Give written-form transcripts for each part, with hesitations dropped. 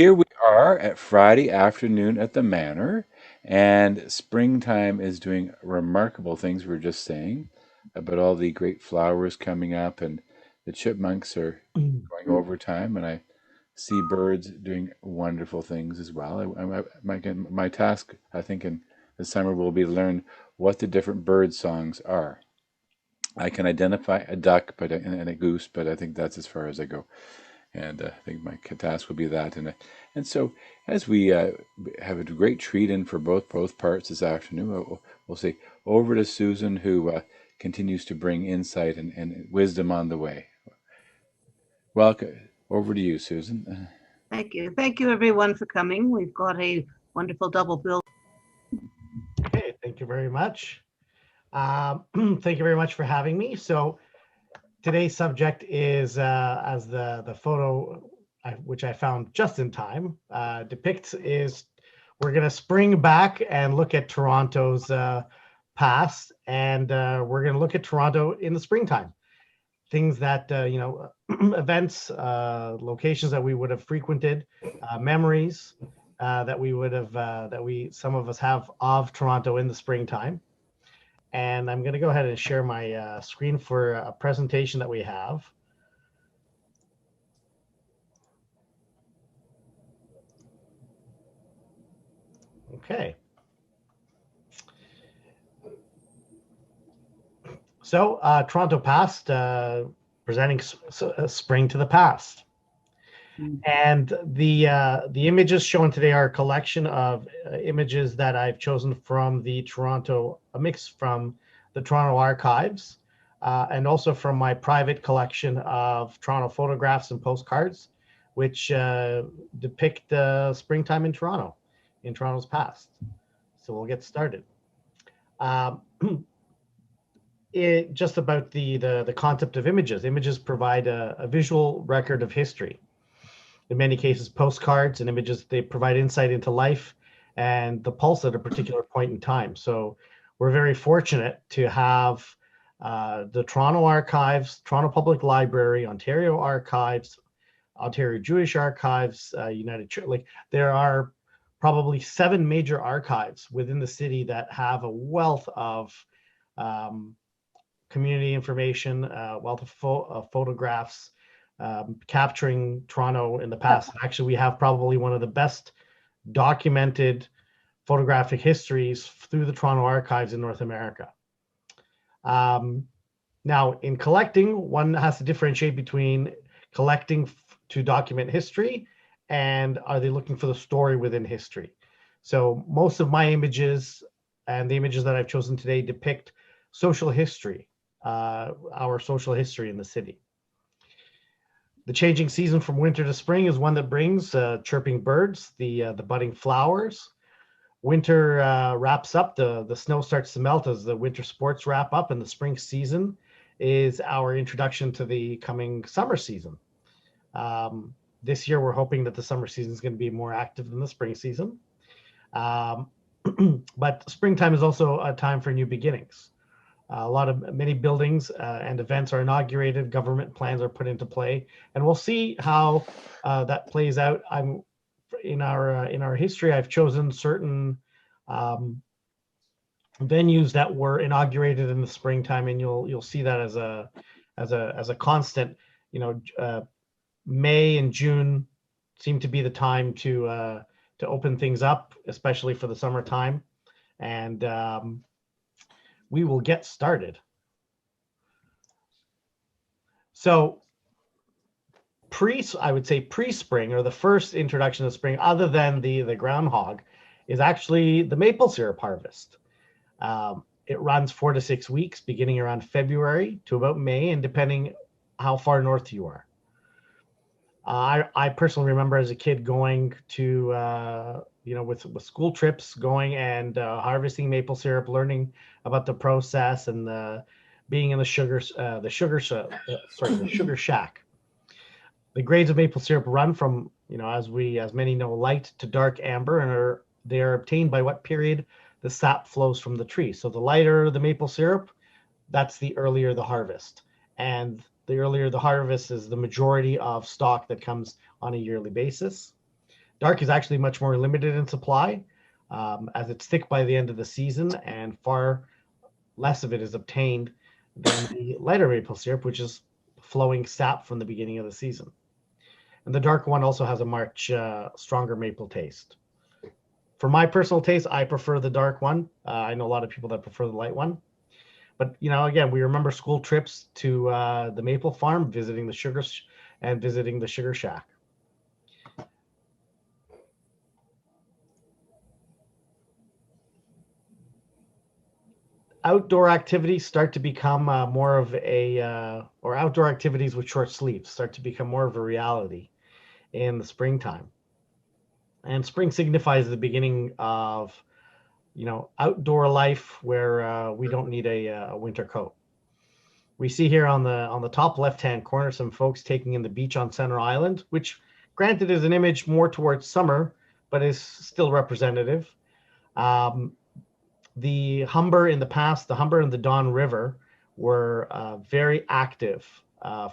Here we are at Friday afternoon at the Manor, and springtime is doing remarkable things. We were just saying about all the great flowers coming up, and the chipmunks are going overtime, and I see birds doing wonderful things as well. My task, I think, in the summer will be to learn what the different bird songs are. I can identify a duck, and a goose, but I think that's as far as I go. And I think my task will be that. And so as we have a great treat in for both parts this afternoon, we'll say over to Susan, who continues to bring insight and wisdom on the way. Welcome. Over to you, Susan. Thank you. Thank you, everyone, for coming. We've got a wonderful double bill. Okay, thank you very much. Thank you very much for having me. So today's subject is, as the photo, which I found just in time, depicts, is we're going to spring back and look at Toronto's past, and we're going to look at Toronto in the springtime. Things that, events, locations that we would have frequented, memories that we would have, some of us have of Toronto in the springtime. And I'm going to go ahead and share my screen for a presentation that we have. Okay. So Toronto Past, presenting spring to the past. And the images shown today are a collection of images that I've chosen from a mix from the Toronto Archives, and also from my private collection of Toronto photographs and postcards, which depict springtime in Toronto's past. So we'll get started. Just about the concept of images. Images provide a visual record of history. In many cases, postcards and images, they provide insight into life and the pulse at a particular point in time. So we're very fortunate to have the Toronto Archives, Toronto Public Library, Ontario Archives, Ontario Jewish Archives, United Church. Like, there are probably 7 major archives within the city that have a wealth of community information, wealth of photographs, capturing Toronto in the past. Actually, we have probably one of the best documented photographic histories through the Toronto Archives in North America. Now, in collecting, one has to differentiate between collecting to document history and are they looking for the story within history. So most of my images and the images that I've chosen today depict social history, our social history in the city. The changing season from winter to spring is one that brings chirping birds, the budding flowers. Winter wraps up, the snow starts to melt as the winter sports wrap up, and the spring season is our introduction to the coming summer season. This year, we're hoping that the summer season is going to be more active than the spring season. But springtime is also a time for new beginnings. Many buildings and events are inaugurated, government plans are put into play, and we'll see how that plays out. In our history, I've chosen certain venues that were inaugurated in the springtime, and you'll see that as a constant. May and June seem to be the time to open things up, especially for the summertime, and we will get started. So I would say pre-spring, or the first introduction of spring, other than the groundhog, is actually the maple syrup harvest. It runs 4 to 6 weeks, beginning around February to about May, and depending how far north you are. I personally remember as a kid going to, with school trips, going and harvesting maple syrup, learning about the process, and being in the sugar shack. The grades of maple syrup run from, as many know, light to dark amber, and they are obtained by what period the sap flows from the tree. So the lighter the maple syrup, that's the earlier the harvest. And the earlier the harvest is the majority of stock that comes on a yearly basis. Dark is actually much more limited in supply, as it's thick by the end of the season, and far less of it is obtained than the lighter maple syrup, which is flowing sap from the beginning of the season. And the dark one also has a much stronger maple taste. For my personal taste, I prefer the dark one. I know a lot of people that prefer the light one. But, again, we remember school trips to the maple farm, visiting the visiting the sugar shack. Outdoor activities start to become more of or outdoor activities with short sleeves start to become more of a reality in the springtime. And spring signifies the beginning of, outdoor life where we don't need a winter coat. We see here on the top left-hand corner some folks taking in the beach on Center Island, which granted is an image more towards summer, but is still representative. The Humber in the past, the Humber and the Don River were very active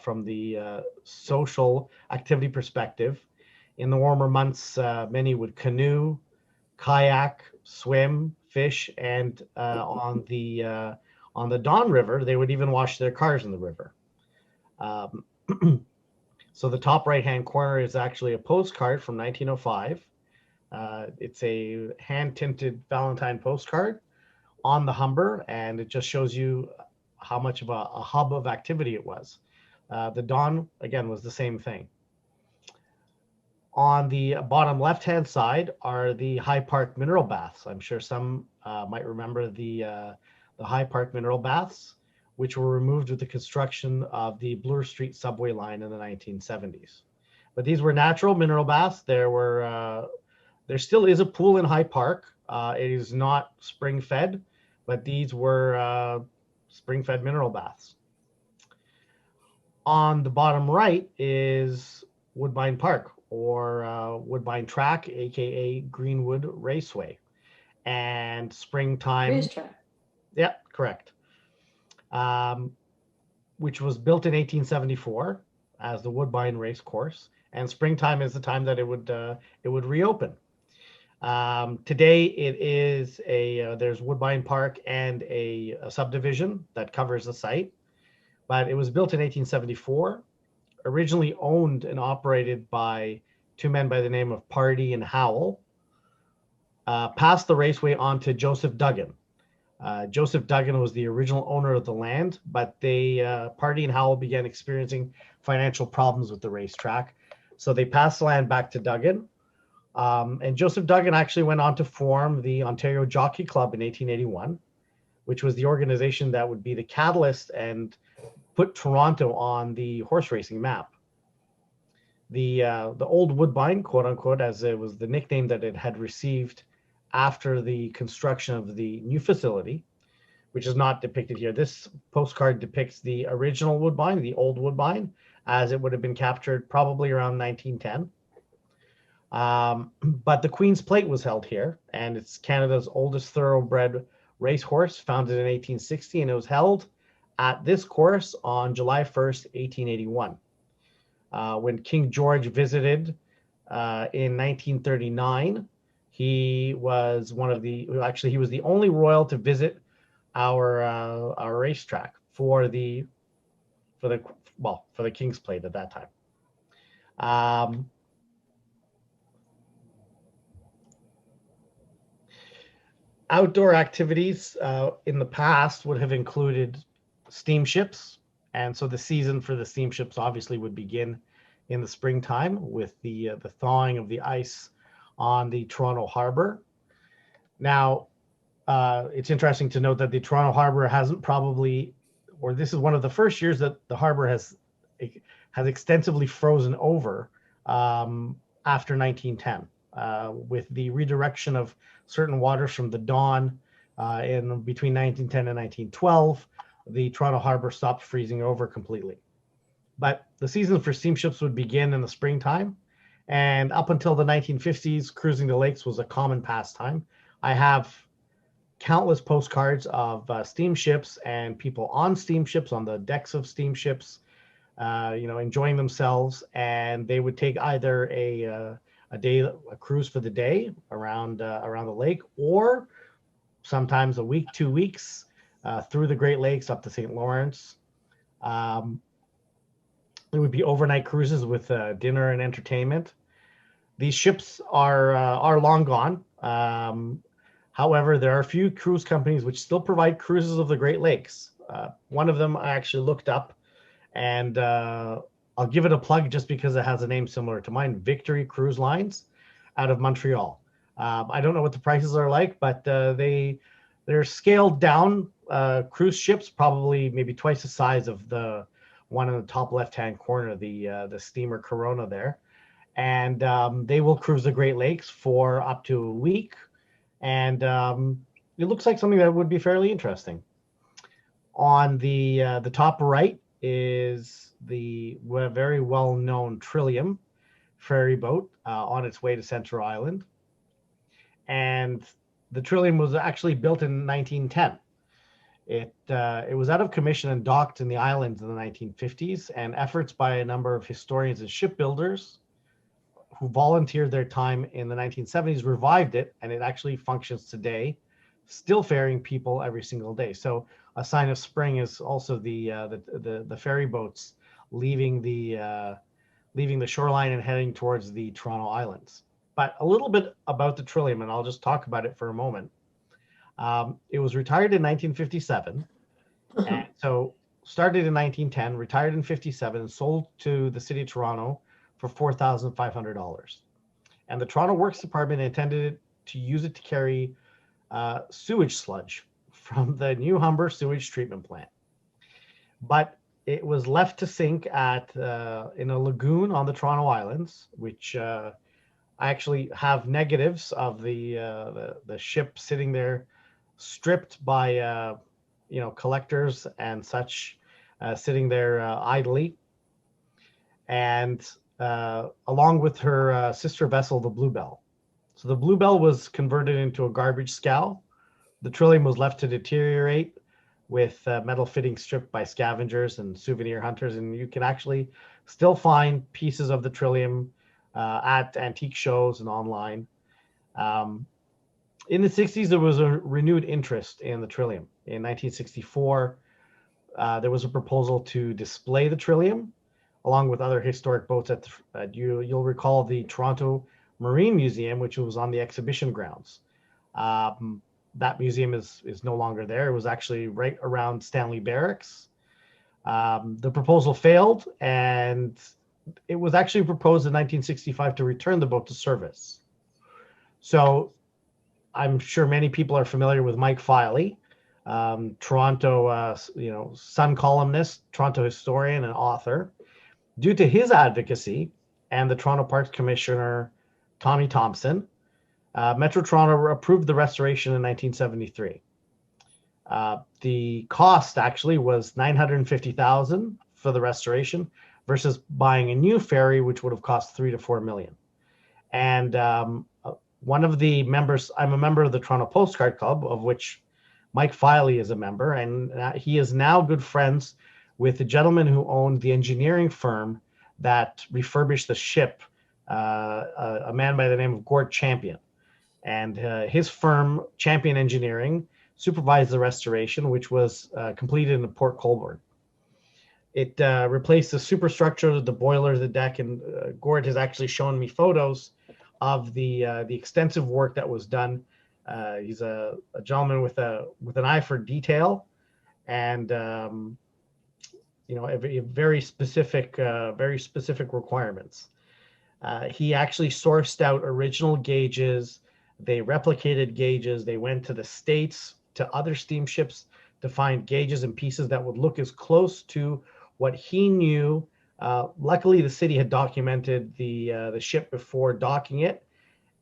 from the social activity perspective. In the warmer months, many would canoe, kayak, swim, fish, and on the Don River, they would even wash their cars in the river. So the top right-hand corner is actually a postcard from 1905. It's a hand-tinted Valentine postcard on the Humber, and it just shows you how much of a hub of activity it was. The Don, again, was the same thing. On the bottom left-hand side are the High Park mineral baths. I'm sure some might remember the High Park mineral baths, which were removed with the construction of the Bloor Street subway line in the 1970s. But these were natural mineral baths. There still is a pool in High Park. It is not spring-fed, but these were spring-fed mineral baths. On the bottom right is Woodbine Park, or Woodbine Track, aka Greenwood Raceway. And springtime. Racetrack. Yeah, correct. Which was built in 1874 as the Woodbine Race Course, and springtime is the time that it would reopen. Today it is there's Woodbine Park and a subdivision that covers the site, but it was built in 1874, originally owned and operated by two men by the name of Pardee and Howell. Passed the raceway on to Joseph Duggan. Joseph Duggan was the original owner of the land, but Pardee and Howell began experiencing financial problems with the racetrack, so they passed the land back to Duggan. And Joseph Duggan actually went on to form the Ontario Jockey Club in 1881, which was the organization that would be the catalyst and put Toronto on the horse racing map. The old Woodbine, quote unquote, as it was the nickname that it had received after the construction of the new facility, which is not depicted here. This postcard depicts the original Woodbine, the old Woodbine, as it would have been captured probably around 1910. But the Queen's Plate was held here, and it's Canada's oldest thoroughbred racehorse, founded in 1860, and it was held at this course on July 1st, 1881. When King George visited in 1939, he was he was the only royal to visit our racetrack for the King's Plate at that time. Outdoor activities in the past would have included steamships, and so the season for the steamships obviously would begin in the springtime with the thawing of the ice on the Toronto Harbor. Now, it's interesting to note that the Toronto Harbor hasn't this is one of the first years that the harbor has extensively frozen over after 1910. With the redirection of certain waters from the Don in between 1910 and 1912, the Toronto Harbor stopped freezing over completely. But the season for steamships would begin in the springtime, and up until the 1950s, cruising the lakes was a common pastime. I have countless postcards of steamships and people on steamships, on the decks of steamships, enjoying themselves, and they would take either a a cruise for the day around the lake, or sometimes a week, 2 weeks through the Great Lakes up to St. Lawrence. It would be overnight cruises with dinner and entertainment. These ships are long gone. However, there are a few cruise companies which still provide cruises of the Great Lakes. One of them I actually looked up, and I'll give it a plug just because it has a name similar to mine, Victory Cruise Lines out of Montreal. I don't know what the prices are like, but they're scaled down cruise ships, probably maybe twice the size of the one in the top left-hand corner, the steamer Corona there. And they will cruise the Great Lakes for up to a week. And it looks like something that would be fairly interesting. On the top right is the very well-known Trillium ferry boat on its way to Center Island. And the Trillium was actually built in 1910. It was out of commission and docked in the islands in the 1950s, and efforts by a number of historians and shipbuilders who volunteered their time in the 1970s revived it, and it actually functions today, still ferrying people every single day. So a sign of spring is also the ferry boats leaving the shoreline and heading towards the Toronto Islands. But a little bit about the Trillium, and I'll just talk about it for a moment. It was retired in 1957, and so started in 1910, retired in 57, and sold to the city of Toronto for $4,500. And the Toronto Works Department intended to use it to carry sewage sludge from the New Humber sewage treatment plant. But it was left to sink in a lagoon on the Toronto Islands, which I actually have negatives of the ship sitting there, stripped by collectors and such, sitting there idly, and along with her sister vessel, the Bluebell. So the Bluebell was converted into a garbage scow. The Trillium was left to deteriorate with metal fittings stripped by scavengers and souvenir hunters, and you can actually still find pieces of the Trillium at antique shows and online. In the 60s, there was a renewed interest in the Trillium. In 1964, there was a proposal to display the Trillium along with other historic boats you'll recall the Toronto Marine Museum, which was on the exhibition grounds. That museum is no longer there. It was actually right around Stanley Barracks. The proposal failed, and it was actually proposed in 1965 to return the boat to service. So I'm sure many people are familiar with Mike Filey, Toronto, Sun columnist, Toronto historian, and author. Due to his advocacy and the Toronto Parks Commissioner, Tommy Thompson, Metro Toronto approved the restoration in 1973. The cost actually was $950,000 for the restoration versus buying a new ferry, which would have cost $3 to $4 million. And one of the members, I'm a member of the Toronto Postcard Club, of which Mike Filey is a member, and he is now good friends with the gentleman who owned the engineering firm that refurbished the ship, a man by the name of Gord Champion. And his firm, Champion Engineering, supervised the restoration, which was completed in Port Colborne. It replaced the superstructure, the boiler, the deck, and Gord has actually shown me photos of the extensive work that was done. He's a gentleman with an eye for detail, and very specific requirements. He actually sourced out original gauges. They replicated gauges. They went to the States, to other steamships, to find gauges and pieces that would look as close to what he knew. Luckily, the city had documented the ship before docking it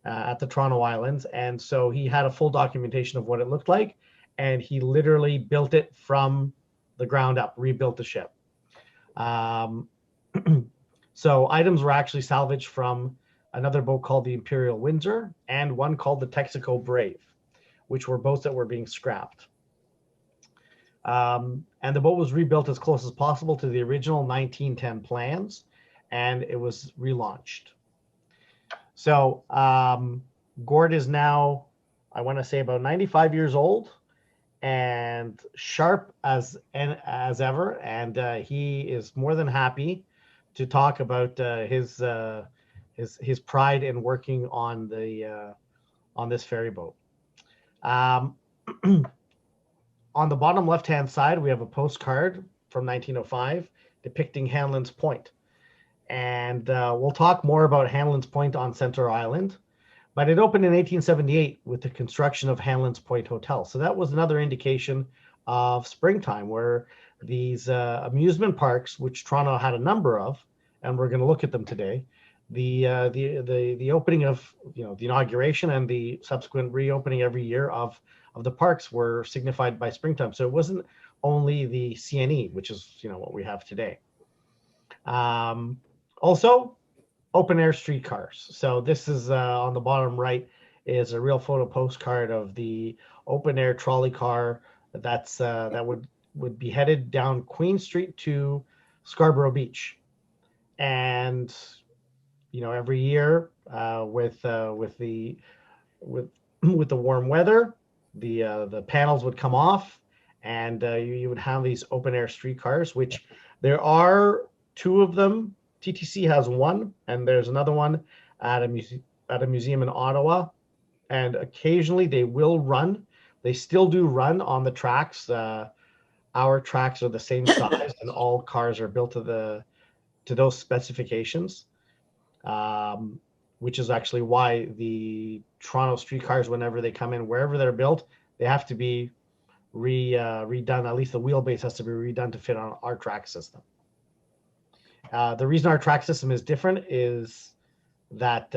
at the Toronto Islands, and so he had a full documentation of what it looked like, and he literally built it from the ground up, rebuilt the ship. So items were actually salvaged from another boat called the Imperial Windsor and one called the Texaco Brave, which were boats that were being scrapped. And the boat was rebuilt as close as possible to the original 1910 plans, and it was relaunched. So Gord is now, I want to say, about 95 years old and sharp as ever, and he is more than happy to talk about his pride in working on this ferry boat. On the bottom left-hand side, we have a postcard from 1905 depicting Hanlon's Point. And we'll talk more about Hanlon's Point on Center Island. But it opened in 1878 with the construction of Hanlon's Point Hotel. So that was another indication of springtime, where these amusement parks, which Toronto had a number of, and we're going to look at them today, the opening of, the inauguration and the subsequent reopening every year of the parks were signified by springtime. So it wasn't only the CNE, which is what we have today. Also, open air streetcars. So this is on the bottom right is a real photo postcard of the open air trolley car that would be headed down Queen Street to Scarborough Beach. And every year with the warm weather, the panels would come off, and you would have these open air streetcars, which there are two of them. TTC has one, and there's another one at a museum in Ottawa. And occasionally they will run. They still do run on the tracks. Our tracks are the same size, and all cars are built to those specifications, which is actually why the Toronto streetcars, whenever they come in, wherever they're built, they have to be redone. At least the wheelbase has to be redone to fit on our track system. The reason our track system is different is that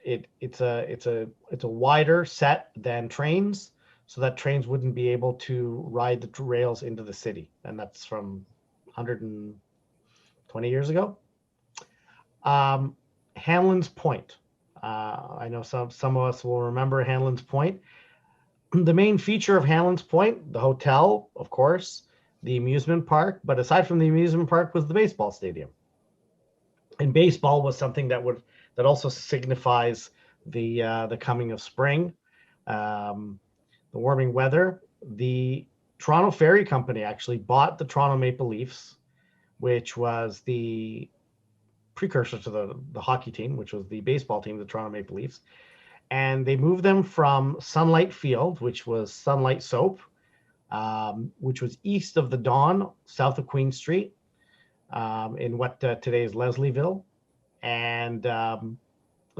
it's a wider set than trains, so that trains wouldn't be able to ride the rails into the city, and that's from 120 years ago. Hanlon's Point. I know some of us will remember Hanlon's Point. The main feature of Hanlon's Point, the hotel, of course, the amusement park, but aside from the amusement park was the baseball stadium. And baseball was something that also signifies the coming of spring, the warming weather. The Toronto Ferry Company actually bought the Toronto Maple Leafs, which was the precursor to the hockey team, which was the baseball team, the Toronto Maple Leafs. And they moved them from Sunlight Field, which was Sunlight Soap, which was east of the Dawn, south of Queen Street, in what today is Leslieville. And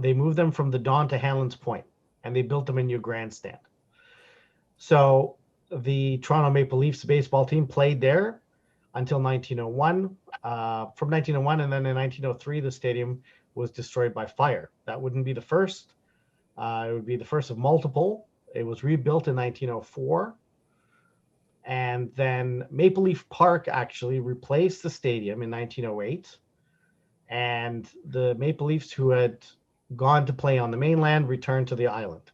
they moved them from the Dawn to Hanlon's Point, and they built them a new grandstand. So the Toronto Maple Leafs baseball team played there until 1901. From 1901, and then in 1903, the stadium was destroyed by fire. That wouldn't be the first. It would be the first of multiple. It was rebuilt in 1904. And then Maple Leaf Park actually replaced the stadium in 1908. And the Maple Leafs, who had gone to play on the mainland, returned to the island.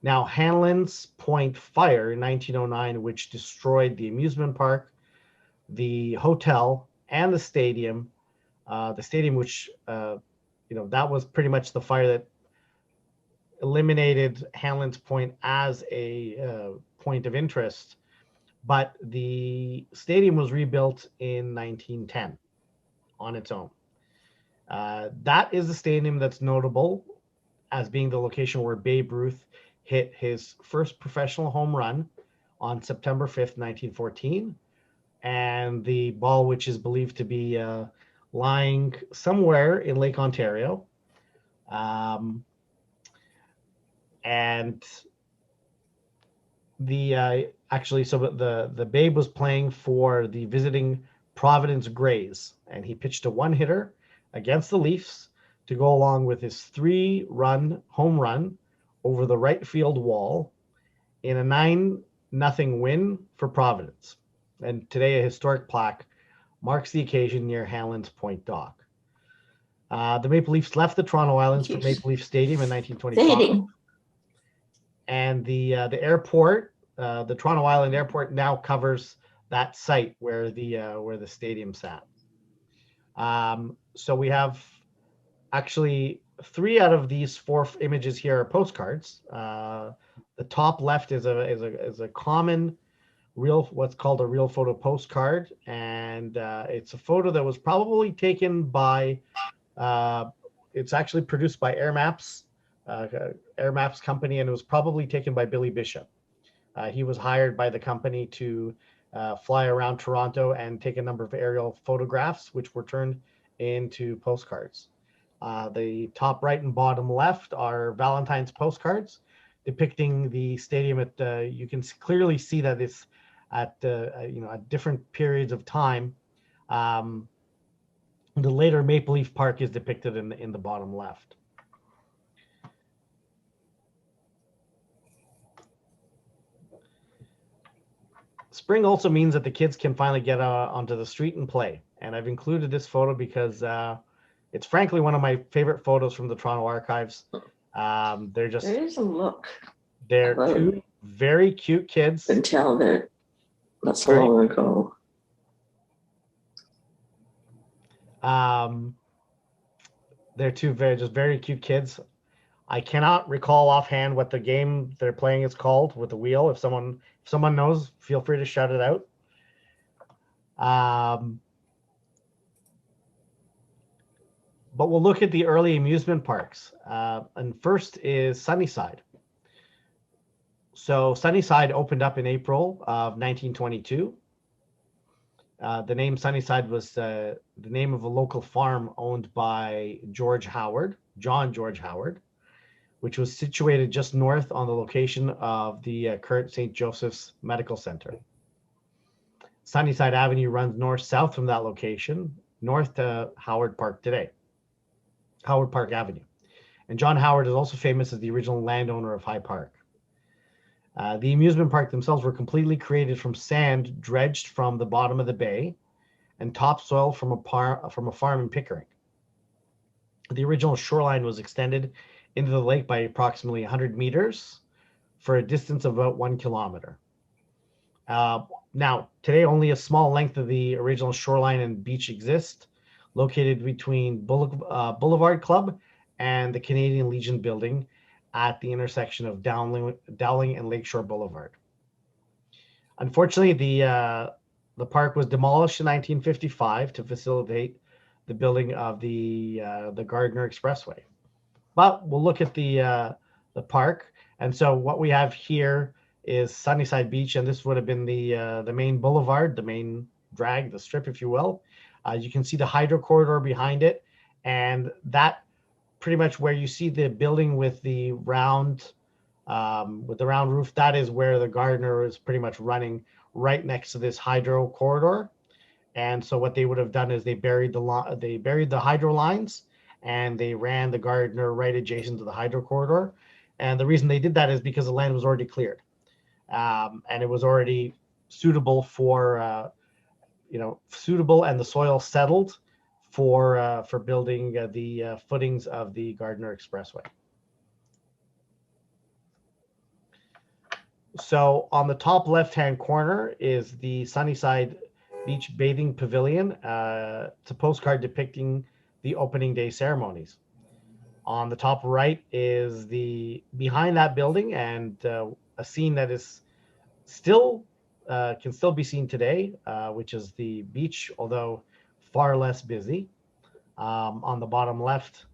Now, Hanlon's Point fire in 1909, which destroyed the amusement park, the hotel, and the stadium, which, that was pretty much the fire that eliminated Hanlon's Point as a point of interest. But the stadium was rebuilt in 1910 on its own. That is the stadium that's notable as being the location where Babe Ruth hit his first professional home run on September 5th, 1914. And the ball, which is believed to be lying somewhere in Lake Ontario. And the Babe was playing for the visiting Providence Grays, and he pitched a one-hitter against the Leafs to go along with his 3-run home run over the right field wall in a 9-0 win for Providence. And today a historic plaque marks the occasion near Hanlon's Point dock. The Maple Leafs left the Toronto Islands for Maple Leaf Stadium in 1925. And the airport, the Toronto Island Airport, now covers that site where the stadium sat. So we have Actually, 3 out of these 4 images here are postcards. The top left is a common what's called a real photo postcard, and it's a photo that was probably taken by. It's actually produced by Air Maps company, and it was probably taken by Billy Bishop. He was hired by the company to fly around Toronto and take a number of aerial photographs, which were turned into postcards. The top right and bottom left are Valentine's postcards depicting the stadium at, you can clearly see that it's at, at different periods of time. The later Maple Leaf Park is depicted in the bottom left. Spring also means that the kids can finally get onto the street and play. And I've included this photo because it's frankly one of my favorite photos from the Toronto Archives. They're just, There is a look. they're 2 very cute kids. You can tell that not so long ago. They're 2 very cute kids. I cannot recall offhand what the game they're playing is called with the wheel. If someone knows, feel free to shout it out. But we'll look at the early amusement parks. And first is Sunnyside. So Sunnyside opened up in April of 1922. The name Sunnyside was the name of a local farm owned by John George Howard, which was situated just north on the location of the current St. Joseph's Medical Center. Sunnyside Avenue runs north-south from that location, north to Howard Park today, Howard Park Avenue. And John Howard is also famous as the original landowner of High Park. The amusement park themselves were completely created from sand dredged from the bottom of the bay and topsoil from a farm in Pickering. The original shoreline was extended into the lake by approximately 100 meters for a distance of about 1 kilometer. Now, today only a small length of the original shoreline and beach exist, located between Boulevard Club and the Canadian Legion building at the intersection of Dowling and Lakeshore Boulevard. Unfortunately, the park was demolished in 1955 to facilitate the building of the Gardiner Expressway. But we'll look at the park, and so what we have here is Sunnyside Beach, and this would have been the main boulevard, the main drag, the strip, if you will. You can see the hydro corridor behind it, and that pretty much where you see the building with the round roof, that is where the Gardiner is pretty much running right next to this hydro corridor. And so what they would have done is they buried the hydro lines, and they ran the Gardiner right adjacent to the hydro corridor. And the reason they did that is because the land was already cleared, and it was already suitable for suitable, and the soil settled for building the footings of the Gardiner Expressway. So on the top left-hand corner is the Sunnyside Beach Bathing Pavilion. It's a postcard depicting the opening day ceremonies. On the top right is behind that building, and a scene that is still can still be seen today, which is the beach, although far less busy. On the bottom left,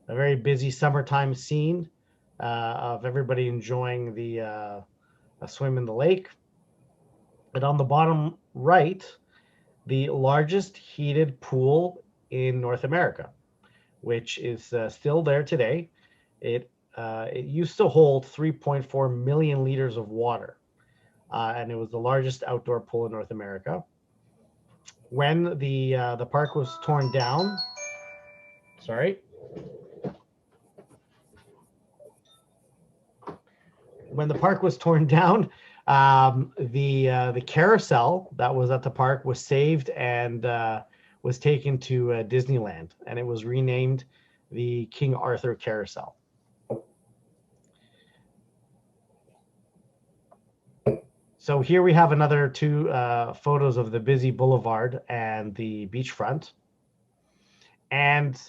a very busy summertime scene of everybody enjoying a swim in the lake. And on the bottom right, the largest heated pool in North America, which is still there today. It used to hold 3.4 million liters of water, and it was the largest outdoor pool in North America. When the park was torn down, when the park was torn down, the carousel that was at the park was saved and was taken to Disneyland, and it was renamed the King Arthur Carousel. So here we have another 2 photos of the busy boulevard and the beachfront. And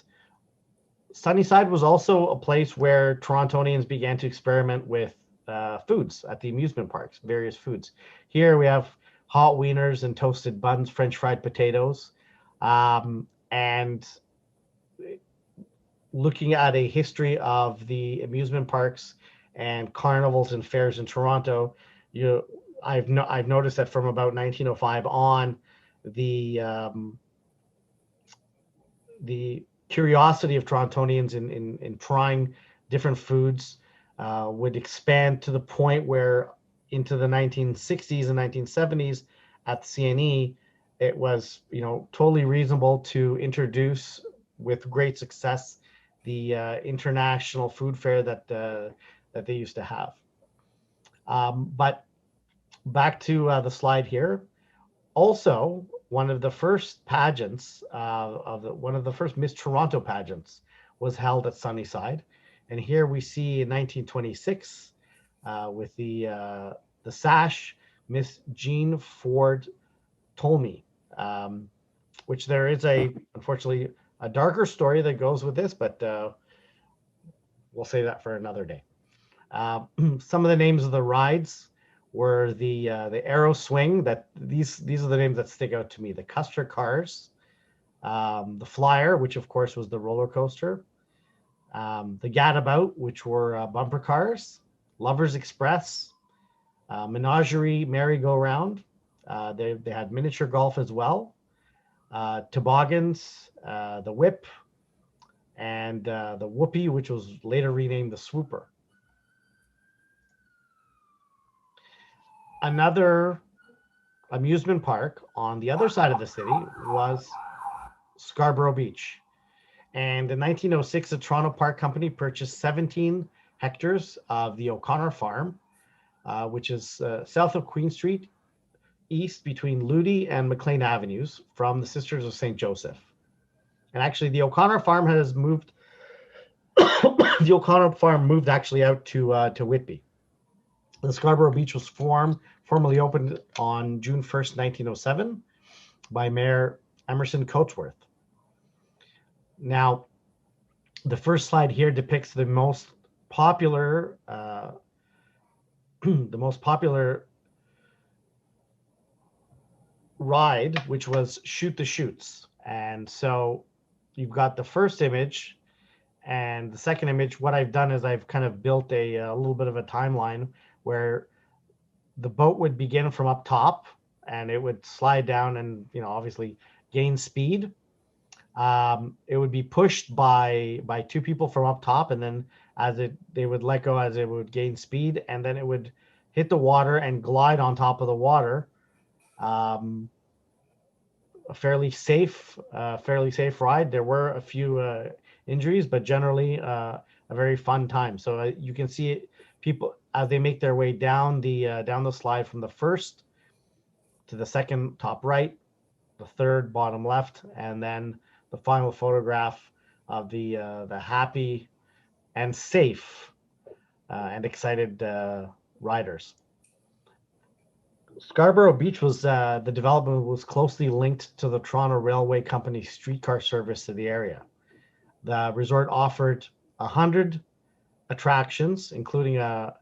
Sunnyside was also a place where Torontonians began to experiment with foods at the amusement parks, various foods. Here we have hot wieners and toasted buns, French fried potatoes, and looking at a history of the amusement parks and carnivals and fairs in Toronto, I've noticed that from about 1905 on, the curiosity of Torontonians in trying different foods would expand to the point where into the 1960s and 1970s at the CNE, it was totally reasonable to introduce with great success the international food fair that they used to have. But back to the slide here. Also, one of the first pageants one of the first Miss Toronto pageants was held at Sunnyside, and here we see in 1926 with the sash Miss Jean Ford Tolmie, which there is unfortunately a darker story that goes with this, but we'll save that for another day. Some of the names of the rides were the Arrow Swing. These are the names that stick out to me. The Custer Cars, the Flyer, which of course was the roller coaster, the Gadabout, which were bumper cars, Lovers Express, Menagerie Merry-Go-Round. They had miniature golf as well, toboggans, the Whip, and the Whoopie, which was later renamed the Swooper. Another amusement park on the other side of the city was Scarborough Beach. And in 1906, the Toronto Park Company purchased 17 hectares of the O'Connor Farm, which is south of Queen Street, east between Ludi and McLean Avenues, from the Sisters of St. Joseph. And actually, the O'Connor Farm has moved. The O'Connor Farm moved actually out to Whitby. The Scarborough Beach was formally opened on June 1st, 1907 by Mayor Emerson Coatsworth. Now, the first slide here depicts the most popular ride, which was Shoot the Chutes. And so you've got the first image and the second image. What I've done is I've kind of built a little bit of a timeline where the boat would begin from up top and it would slide down and obviously gain speed. It would be pushed by two people from up top, and then they would let go as it would gain speed, and then it would hit the water and glide on top of the water. A fairly safe ride. There were a few injuries, but generally a very fun time. So you can see people as they make their way down the slide from the first to the second top right, the third bottom left, and then the final photograph of the happy and safe and excited riders. Scarborough Beach the development was closely linked to the Toronto Railway Company's streetcar service to the area. The resort offered 100 attractions, including a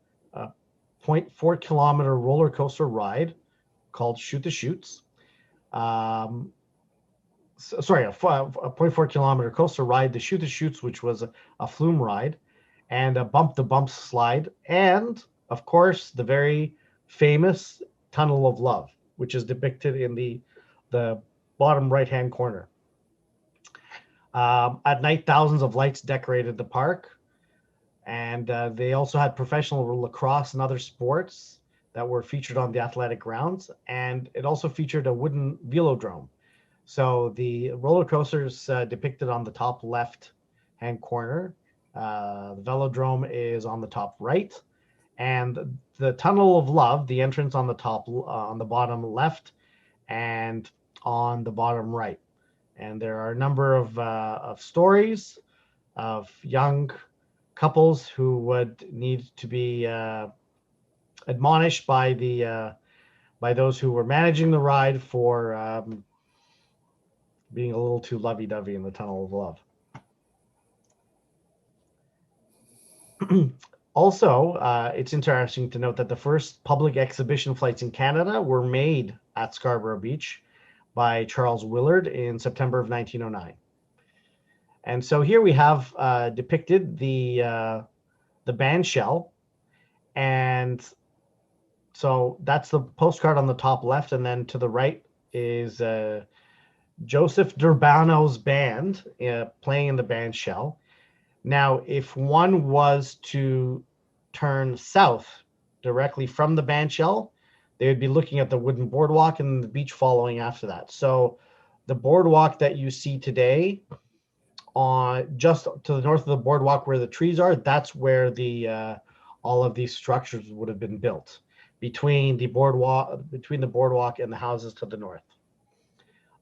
0.4 kilometer roller coaster ride called Shoot the Chutes. A 0.4 kilometer coaster ride, the Shoot the Chutes, which was a flume ride, and a Bump the Bumps slide, and of course the very famous Tunnel of Love, which is depicted in the bottom right-hand corner. At night, thousands of lights decorated the park, and they also had professional lacrosse and other sports that were featured on the athletic grounds, and it also featured a wooden velodrome. So the roller coasters depicted on the top left-hand corner. The velodrome is on the top right, and the Tunnel of Love, the entrance on the top, on the bottom left, and on the bottom right. And there are a number of stories of young couples who would need to be admonished by those who were managing the ride for being a little too lovey-dovey in the Tunnel of Love. Also, it's interesting to note that the first public exhibition flights in Canada were made at Scarborough Beach by Charles Willard in September of 1909. And so here we have depicted the band shell, and so that's the postcard on the top left, and then to the right is Joseph Durbano's band playing in the band shell. Now, if one was to turn south directly from the band shell, they would be looking at the wooden boardwalk and the beach following after that. So the boardwalk that you see today, on just to the north of the boardwalk where the trees are, that's where the all of these structures would have been built between the boardwalk and the houses to the north.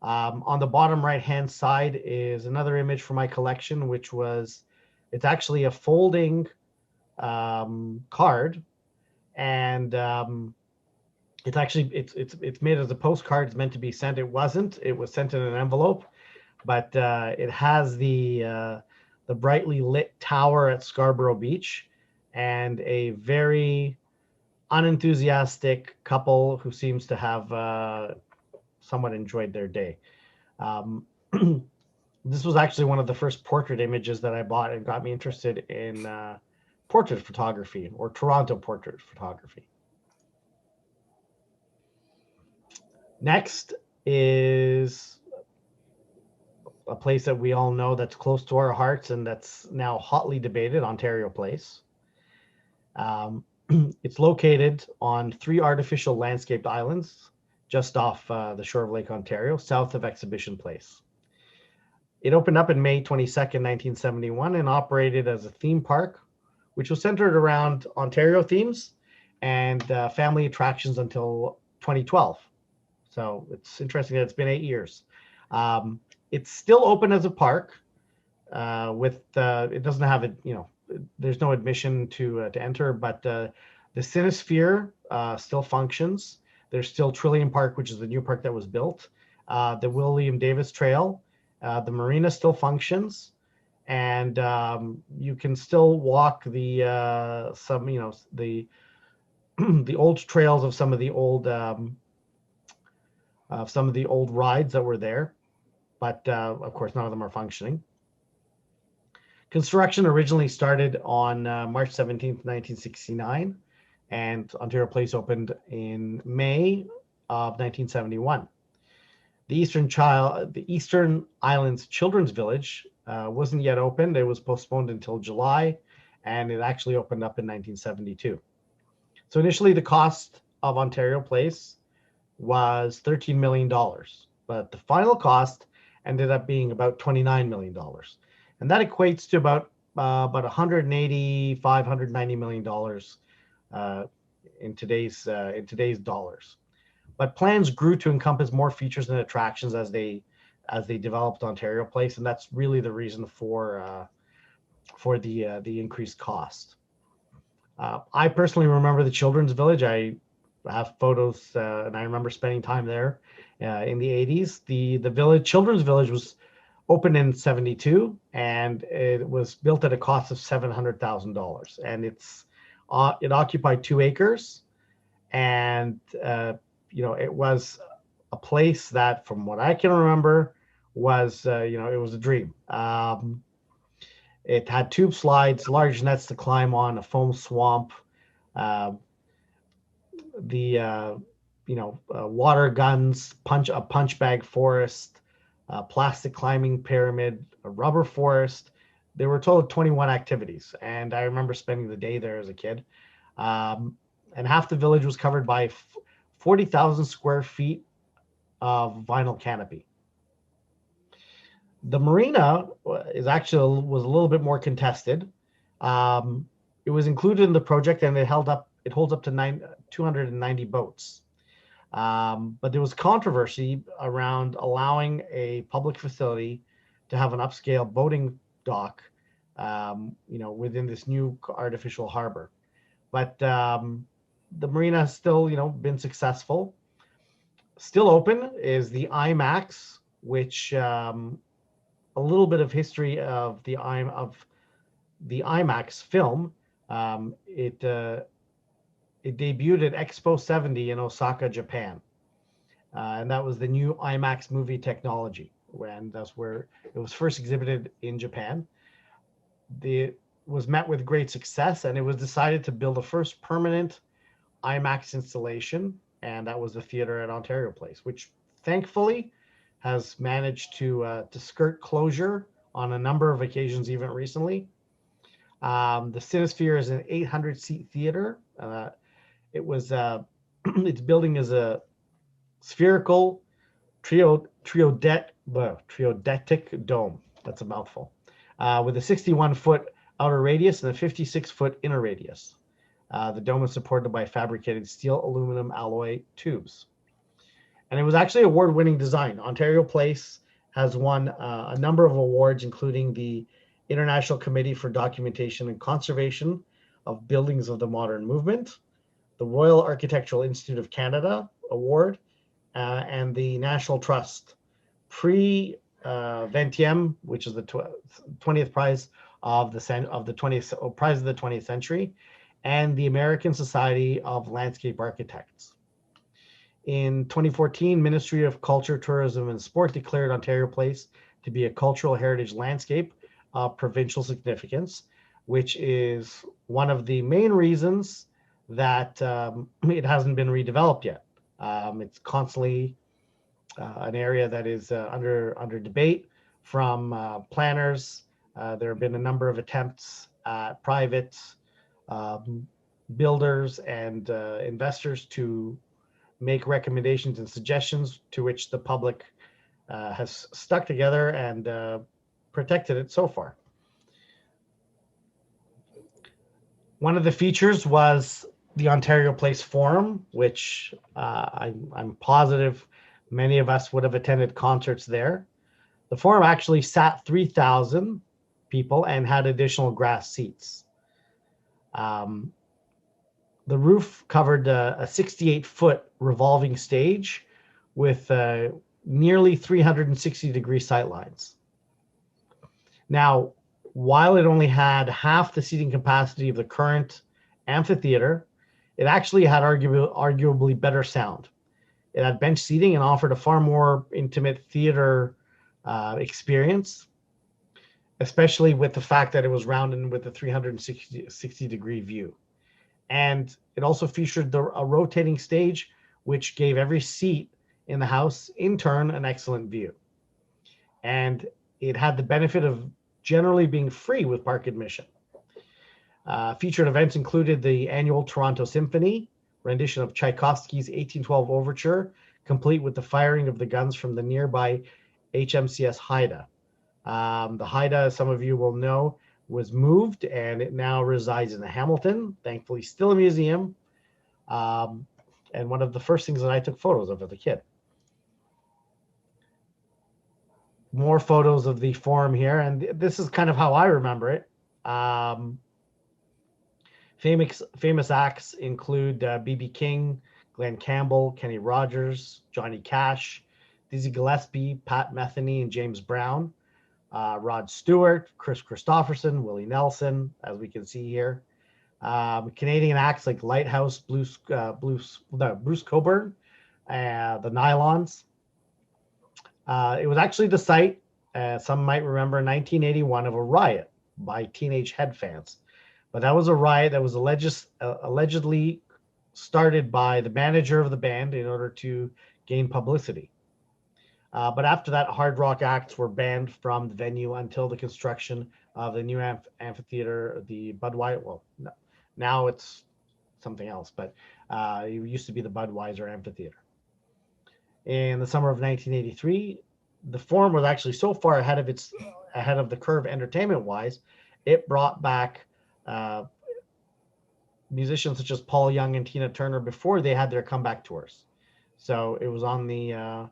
On the bottom right hand side is another image from my collection, which was, it's actually a folding card, and it's made as a postcard. It's meant to be sent. It wasn't. It was sent in an envelope, but it has the brightly lit tower at Scarborough Beach and a very unenthusiastic couple who seems to have somewhat enjoyed their day. This was actually one of the first portrait images that I bought and got me interested in portrait photography, or Toronto portrait photography. Next is a place that we all know that's close to our hearts and that's now hotly debated, Ontario Place. It's located on 3 artificial landscaped islands just off the shore of Lake Ontario, south of Exhibition Place. It opened up in May 22nd, 1971, and operated as a theme park, which was centered around Ontario themes and family attractions until 2012. So it's interesting that it's been 8 years. It's still open as a park. It doesn't have it, there's no admission to enter, but the Cinesphere still functions. There's still Trillium Park, which is the new park that was built. The William Davis Trail, the marina still functions, and you can still walk the the old trails of some of the old rides that were there, but of course none of them are functioning. Construction originally started on March 17th, 1969, and Ontario Place opened in May of 1971. The Eastern Islands Children's Village wasn't yet opened. It was postponed until July, and it actually opened up in 1972. So initially the cost of Ontario Place was $13 million, but the final cost ended up being about $29 million. And that equates to about $185, $190 million in today's dollars. But plans grew to encompass more features and attractions as they developed Ontario Place, and that's really the reason for the increased cost. I personally remember the Children's Village. I have photos, and I remember spending time there in the 80s. The Children's Village was opened in 72, and it was built at a cost of $700,000, and it occupied 2 acres, and it was a place that, from what I can remember, was it was a dream. It had tube slides, large nets to climb on, a foam swamp, water guns, a punch bag forest, a plastic climbing pyramid, a rubber forest. There were a total of 21 activities, and I remember spending the day there as a kid. And half the village was covered by 40,000 square feet of vinyl canopy. The marina was a little bit more contested. It was included in the project, and it holds up to 290 boats. But there was controversy around allowing a public facility to have an upscale boating dock, within this new artificial harbor. But the marina has still, been successful. Still open is the IMAX, which a little bit of history of the IMAX film It debuted at Expo 70 in Osaka, Japan. And that was the new IMAX movie technology. And that's where it was first exhibited in Japan. It was met with great success, and it was decided to build the first permanent IMAX installation, and that was the theater at Ontario Place, which thankfully has managed to skirt closure on a number of occasions, even recently. The Cinesphere is an 800-seat theater. Its building is a spherical triodetic dome. That's a mouthful. With a 61-foot outer radius and a 56-foot inner radius. The dome is supported by fabricated steel aluminum alloy tubes. And it was actually award-winning design. Ontario Place has won a number of awards, including the International Committee for Documentation and Conservation of Buildings of the Modern Movement, the Royal Architectural Institute of Canada Award, and the National Trust Prix 20e, which is the 20th prize of the 20th century, and the American Society of Landscape Architects. In 2014, Ministry of Culture, Tourism, and Sport declared Ontario Place to be a cultural heritage landscape of provincial significance, which is one of the main reasons that it hasn't been redeveloped yet. It's constantly an area that is under debate from planners. There have been a number of attempts at private builders and investors to make recommendations and suggestions, to which the public has stuck together and protected it so far. One of the features was the Ontario Place Forum, which I'm positive many of us would have attended concerts there. The Forum actually sat 3,000 people and had additional grass seats. The roof covered a 68-foot revolving stage with nearly 360-degree sightlines. Now, while it only had half the seating capacity of the current amphitheater, it actually had arguably better sound. It had bench seating and offered a far more intimate theater experience, especially with the fact that it was rounded with a 360-degree view. And it also featured a rotating stage, which gave every seat in the house, in turn, an excellent view. And it had the benefit of generally being free with park admission. Featured events included the annual Toronto Symphony, rendition of Tchaikovsky's 1812 Overture, complete with the firing of the guns from the nearby HMCS Haida. The Haida, as some of you will know, was moved and it now resides in the Hamilton, thankfully still a museum, and one of the first things that I took photos of as a kid. More photos of the Forum here, and this is kind of how I remember it. Famous acts include B.B. King, Glenn Campbell, Kenny Rogers, Johnny Cash, Dizzy Gillespie, Pat Metheny, and James Brown, Rod Stewart, Chris Christopherson, Willie Nelson, as we can see here. Canadian acts like Lighthouse, Bruce Coburn, the Nylons. It was actually the site, some might remember, 1981, of a riot by Teenage Head fans. But that was a riot that was allegedly started by the manager of the band in order to gain publicity. But after that, hard rock acts were banned from the venue until the construction of the new amphitheater, the Budweiser. Well, no, now it's something else, but it used to be the Budweiser Amphitheater. In the summer of 1983, the Forum was actually so far ahead of the curve entertainment-wise, it brought back musicians such as Paul Young and Tina Turner before they had their comeback tours. So it was on the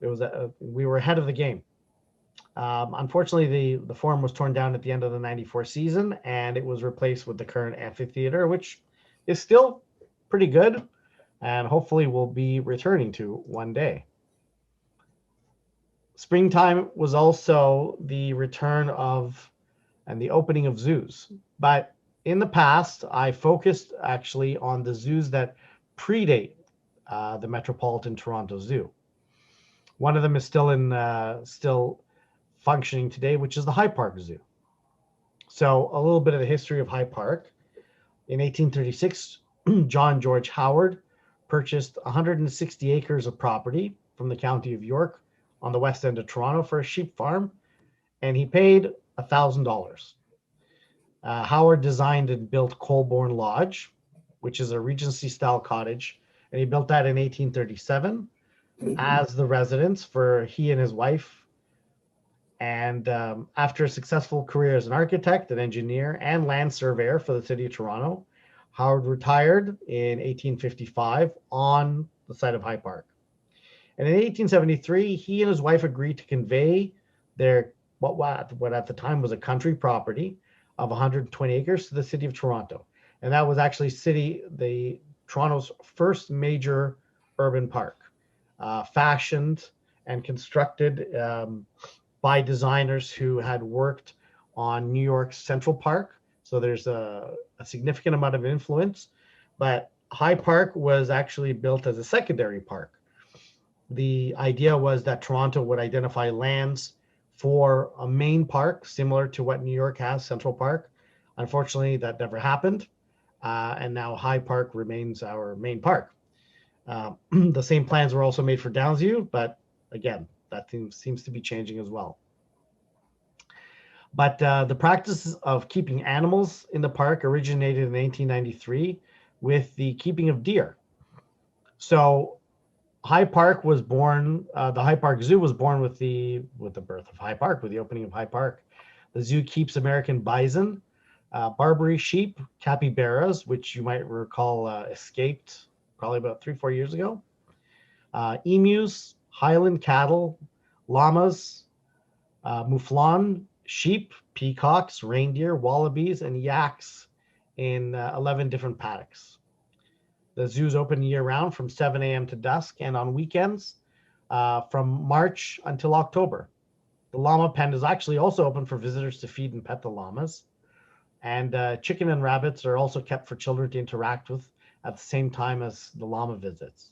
we were ahead of the game. Unfortunately, the Forum was torn down at the end of the '94 season, and it was replaced with the current amphitheater, which is still pretty good, and hopefully will be returning to one day. Springtime was also the return of and the opening of zoos, but in the past, I focused actually on the zoos that predate the Metropolitan Toronto Zoo. One of them is still functioning today, which is the High Park Zoo. So a little bit of the history of High Park. In 1836, John George Howard purchased 160 acres of property from the county of York on the west end of Toronto for a sheep farm, and he paid $1,000. Howard designed and built Colborne Lodge, which is a Regency-style cottage, and he built that in 1837 as the residence for he and his wife. And after a successful career as an architect, an engineer, and land surveyor for the city of Toronto, Howard retired in 1855 on the site of High Park. And in 1873, he and his wife agreed to convey their what at the time was a country property of 120 acres to the city of Toronto. And that was actually Toronto's first major urban park, fashioned and constructed by designers who had worked on New York's Central Park. So there's a significant amount of influence, but High Park was actually built as a secondary park. The idea was that Toronto would identify lands for a main park, similar to what New York has, Central Park. Unfortunately, that never happened. And now High Park remains our main park. The same plans were also made for Downsview, but again, that seems to be changing as well. But the practice of keeping animals in the park originated in 1893 with the keeping of deer. So High Park was born, the High Park Zoo was born with the birth of High Park, with the opening of High Park. The zoo keeps American bison, Barbary sheep, capybaras, which you might recall escaped probably about 3-4 years ago, emus, Highland cattle, llamas, mouflon, sheep, peacocks, reindeer, wallabies, and yaks in 11 different paddocks. The zoo is open year-round from 7 a.m. to dusk, and on weekends from March until October. The llama pen is actually also open for visitors to feed and pet the llamas. And chicken and rabbits are also kept for children to interact with at the same time as the llama visits.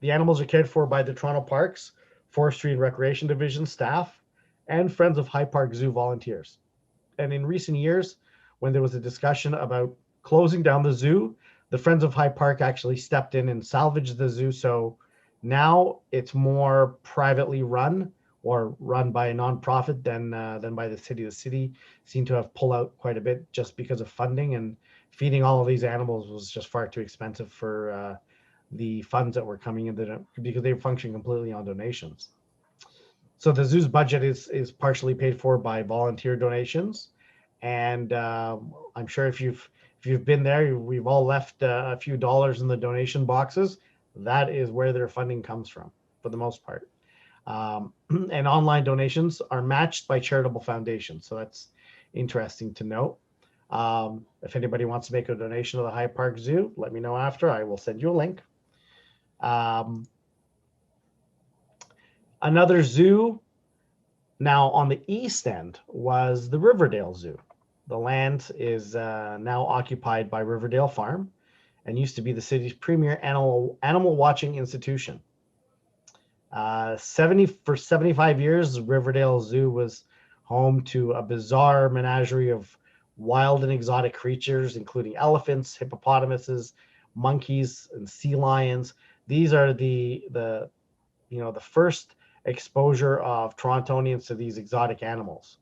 The animals are cared for by the Toronto Parks, Forestry and Recreation Division staff, and Friends of High Park Zoo volunteers. And in recent years, when there was a discussion about closing down the zoo, the Friends of High Park actually stepped in and salvaged the zoo. So now it's more privately run or run by a nonprofit than by the city. The city seemed to have pulled out quite a bit just because of funding, and feeding all of these animals was just far too expensive for the funds that were coming in, because they function completely on donations. So the zoo's budget is partially paid for by volunteer donations, and I'm sure if you've been there, we've all left a few dollars in the donation boxes. That is where their funding comes from, for the most part. And online donations are matched by charitable foundations. So that's interesting to note. If anybody wants to make a donation to the High Park Zoo, let me know after. I will send you a link. Another zoo now on the east end was the Riverdale Zoo. The land is now occupied by Riverdale Farm and used to be the city's premier animal watching institution. For 75 years, Riverdale Zoo was home to a bizarre menagerie of wild and exotic creatures, including elephants, hippopotamuses, monkeys, and sea lions. These are the first exposure of Torontonians to these exotic animals.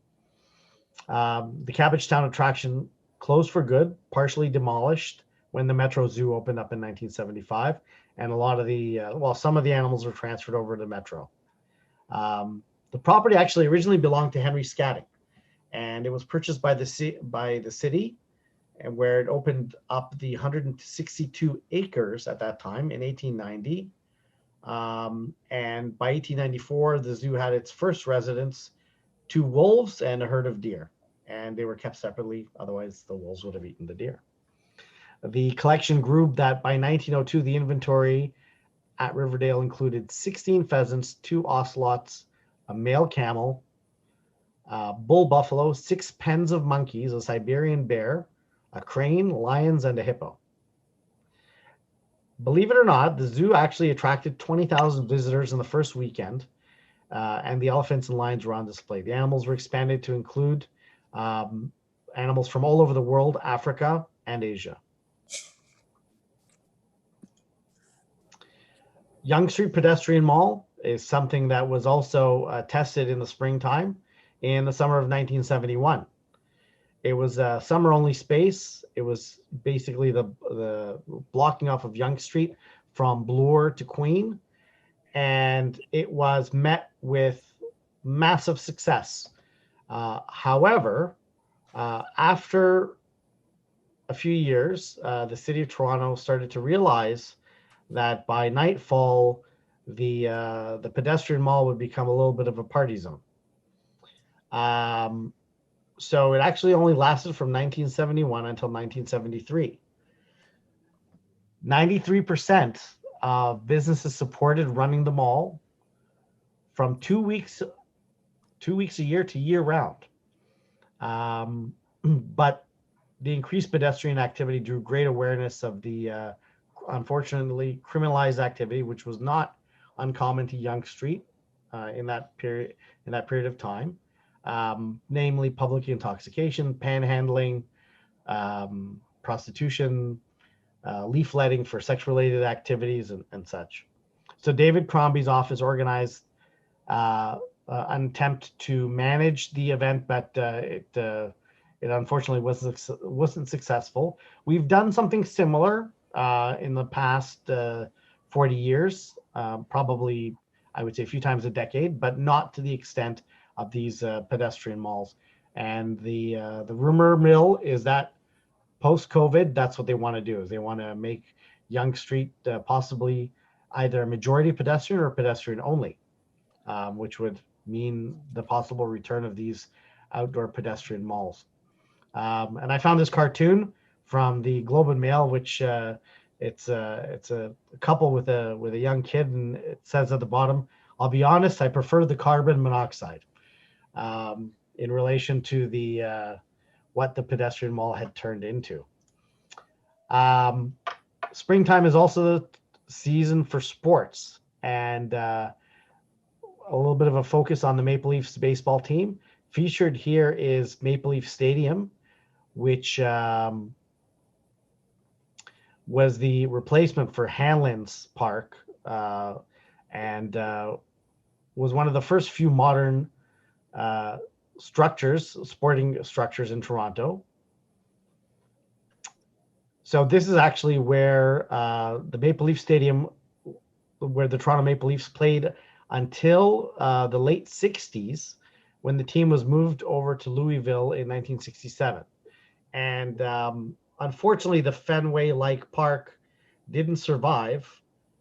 The Cabbagetown attraction closed for good, partially demolished when the Metro Zoo opened up in 1975, and a lot of some of the animals were transferred over to Metro. The property actually originally belonged to Henry Scatting, and it was purchased by the city, and where it opened up the 162 acres at that time in 1890. And by 1894, the zoo had its first residents, 2 wolves and a herd of deer, and they were kept separately. Otherwise, the wolves would have eaten the deer. The collection grew that by 1902, the inventory at Riverdale included 16 pheasants, 2 ocelots, a male camel, bull buffalo, 6 pens of monkeys, a Siberian bear, a crane, lions, and a hippo. Believe it or not, the zoo actually attracted 20,000 visitors in the first weekend, and the elephants and lions were on display. The animals were expanded to include animals from all over the world, Africa and Asia. Yonge Street Pedestrian Mall is something that was also tested in the springtime in the summer of 1971. It was a summer-only space. It was basically the blocking off of Yonge Street from Bloor to Queen, and it was met with massive success. However, after a few years, the city of Toronto started to realize that by nightfall, the pedestrian mall would become a little bit of a party zone. So it actually only lasted from 1971 until 1973. 93% of businesses supported running the mall from 2 weeks a year to year round. But the increased pedestrian activity drew great awareness of the unfortunately criminalized activity, which was not uncommon to Yonge Street in that period of time. Namely public intoxication, panhandling, prostitution, leafletting for sex-related activities, and such. So David Crombie's office organized an attempt to manage the event, but it unfortunately wasn't successful. We've done something similar in the past 40 years, probably I would say a few times a decade, but not to the extent of these pedestrian malls. And the rumor mill is that post-COVID, that's what they want to do, is they want to make Yonge Street possibly either a majority pedestrian or pedestrian only, which would mean the possible return of these outdoor pedestrian malls. And I found this cartoon from the Globe and Mail, which it's a couple with a young kid, and it says at the bottom, "I'll be honest, I prefer the carbon monoxide," in relation to the what the pedestrian mall had turned into. Springtime is also the season for sports, and a little bit of a focus on the Maple Leafs baseball team. Featured here is Maple Leaf Stadium, which was the replacement for Hanlon's Park, and was one of the first few modern sporting structures in Toronto. So this is actually where the Maple Leaf Stadium, where the Toronto Maple Leafs played until the late 60s, when the team was moved over to Louisville in 1967. And unfortunately, the Fenway-like park didn't survive.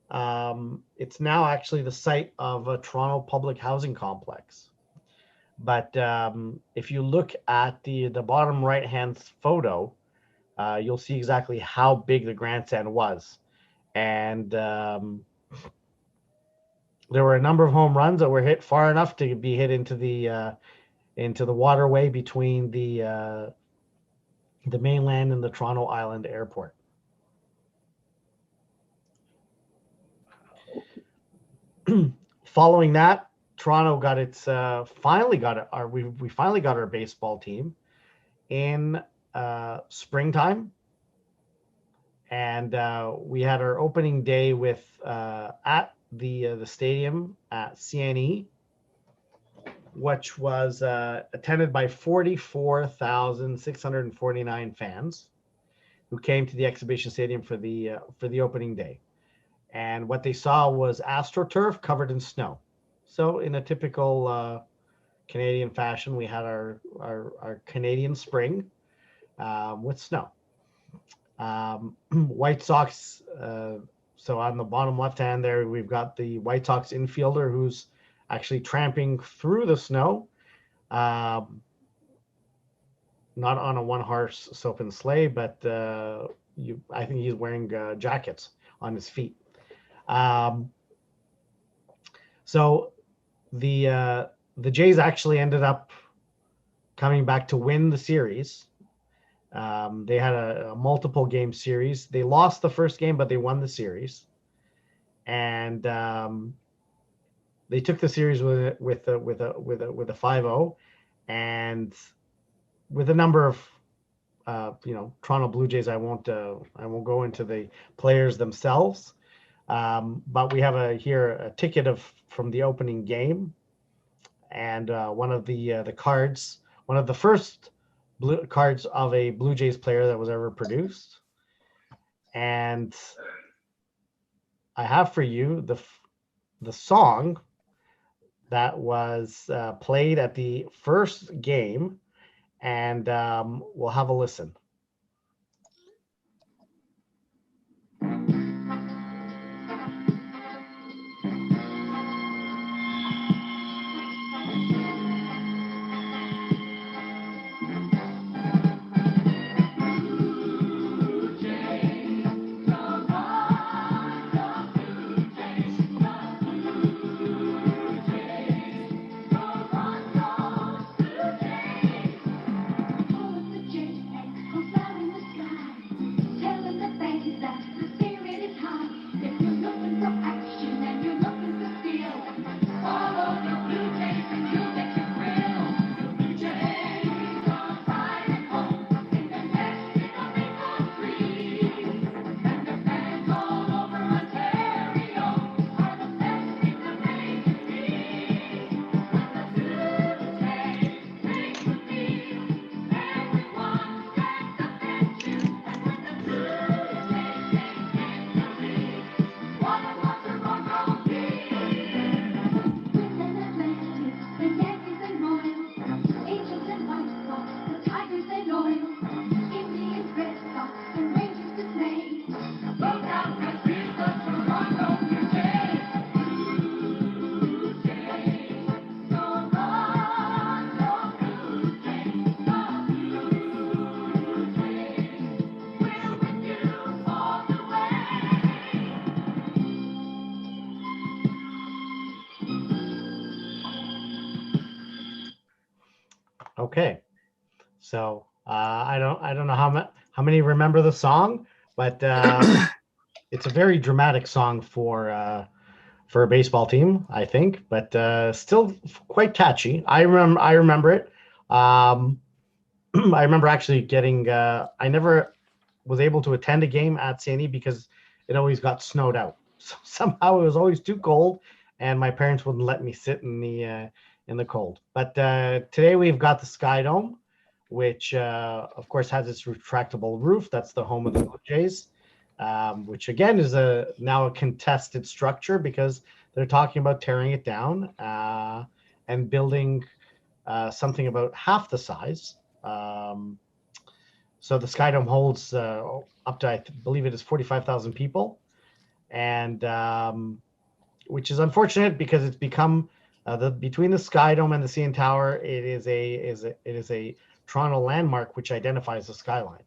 It's now actually the site of a Toronto public housing complex. But if you look at the bottom right-hand photo, you'll see exactly how big the grandstand was. And there were a number of home runs that were hit far enough to be hit into the waterway between the mainland and the Toronto Island Airport. Following that, Toronto got its finally got our baseball team in springtime, and we had our opening day with at the stadium at CNE, which was attended by 44,649 fans who came to the exhibition stadium for the opening day. And what they saw was AstroTurf covered in snow. So in a typical Canadian fashion, we had our Canadian spring with snow. White Sox, so on the bottom left hand there, we've got the White Sox infielder who's actually tramping through the snow, not on a one-horse open sleigh, but I think he's wearing jackets on his feet. So the Jays actually ended up coming back to win the series, They had a multiple game series. They lost the first game, but they won the series. And they took the series with a 5-0, and with a number of Toronto Blue Jays. I won't go into the players themselves, but we have here a ticket from the opening game, and one of the cards, one of the first cards of a Blue Jays player that was ever produced, and I have for you the song that was played at the first game, and we'll have a listen. Okay, so I don't know how many remember the song, but it's a very dramatic song for a baseball team, I think, but still quite catchy. I remember it. I remember actually getting. I never was able to attend a game at Sandy because it always got snowed out. So somehow it was always too cold, and my parents wouldn't let me sit in the cold. But today we've got the Sky Dome, which of course has its retractable roof. That's the home of the Blue Jays, which again is now a contested structure because they're talking about tearing it down and building something about half the size. So the Sky Dome holds up to, I believe it is 45,000 people, and which is unfortunate because it's become between the Sky Dome and the CN Tower. It is a Toronto landmark which identifies the skyline.